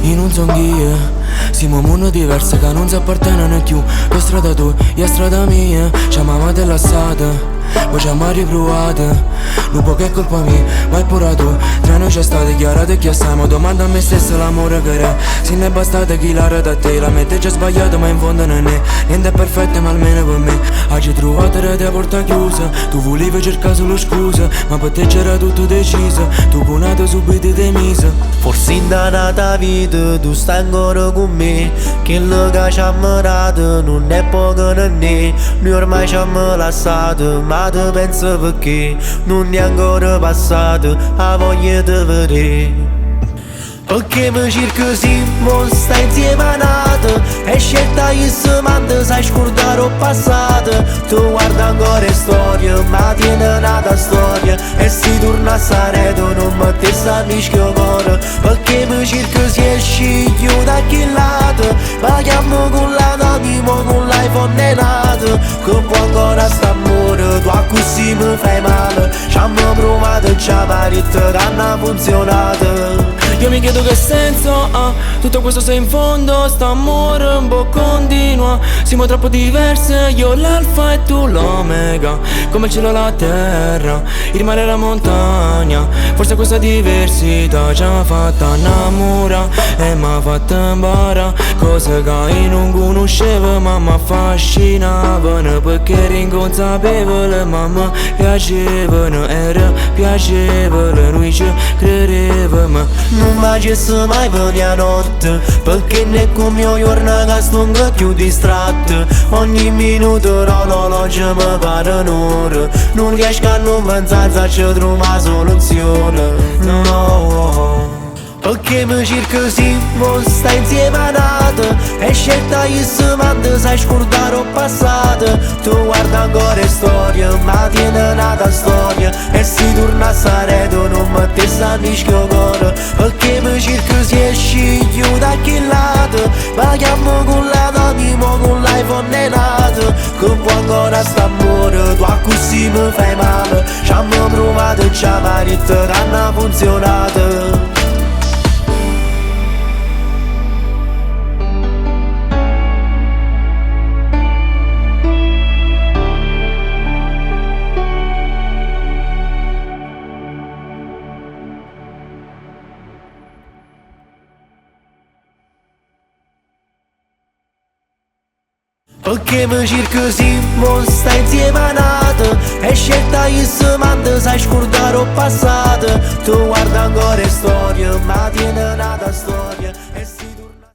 io non son io. Siamo un mondo diverso che non si appartengono più. La strada tua e la strada mia. Chiamava della strada, poi ci abbiamo riprovata. Non può che è colpa mia, ma è pure tu. Tra noi c'è stato chiarato chi siamo. Domanda a me stesso l'amore che era. Se ne è bastato chi l'ha da te. La mente già sbagliata ma in fondo non è. Niente è perfetto ma almeno per me. Oggi trovato rete a porta chiusa. Tu volevi cercare solo scusa, ma per te c'era tutto deciso. Tu punato subito te mise. Forse in data vita tu stai ancora con me. Quello che ci ha dato non è poco né ne. Noi ormai ci abbiamo lasciato, ma ti penso perché non è ancora passato la voglia di vedere. Perché mi cerco sempre, stai insieme a nato. E scelta io se manda, sai scordare il passato. Tu guarda ancora storia, ma tiene nata storia. E si torna a Sareto, non mettessi a rischio cuore. Perché mi cerco si esci io da quel lato. Ma chiamo con la d'animo, con l'iPhone è nato. Che può ancora st'amore, tu a così mi fai male. Ci abbiamo provato, ci abbiamo detto che non ha funzionato. Io mi chiedo che senso ha tutto questo se in fondo sta amore un po' continua. Siamo troppo diversi, io l'alfa e tu l'omega. Come il cielo e la terra, il mare e la montagna. Forse questa diversità ci ha fatta innamorare e mi ha fatta imparare cose che io non conoscevo ma mi affascinavano. Perché ero inconsapevole ma mi piacevano. Era piacevole, noi ci credevamo. Non facessi mai venire a notte, perché ne come io giorno che sto ancora più distratto. Ogni minuto l'orologio mi pare un'ora. Non riesco a non pensare se ci trovo una soluzione. No. Perché mi cerco sempre, stai insieme a nato. E scelta io se manda, sai scordare il passato. Tu guarda ancora storia, ma tiene nata storia. E si torna a Sareto, non mettessi a rischio cuore. Perché mi cerco si esci io da quel lato. Ma chiamo con la d'animo, con l'iPhone è nato. Che può ancora st'amore, tu a così mi fai male. Ci abbiamo provato, ci abbiamo detto che non ha funzionato. Perché mi cerco sempre, stai insieme a nato. E scelta io se manda, sai scordare il passato. Tu guarda ancora storia, ma tiene nata storia.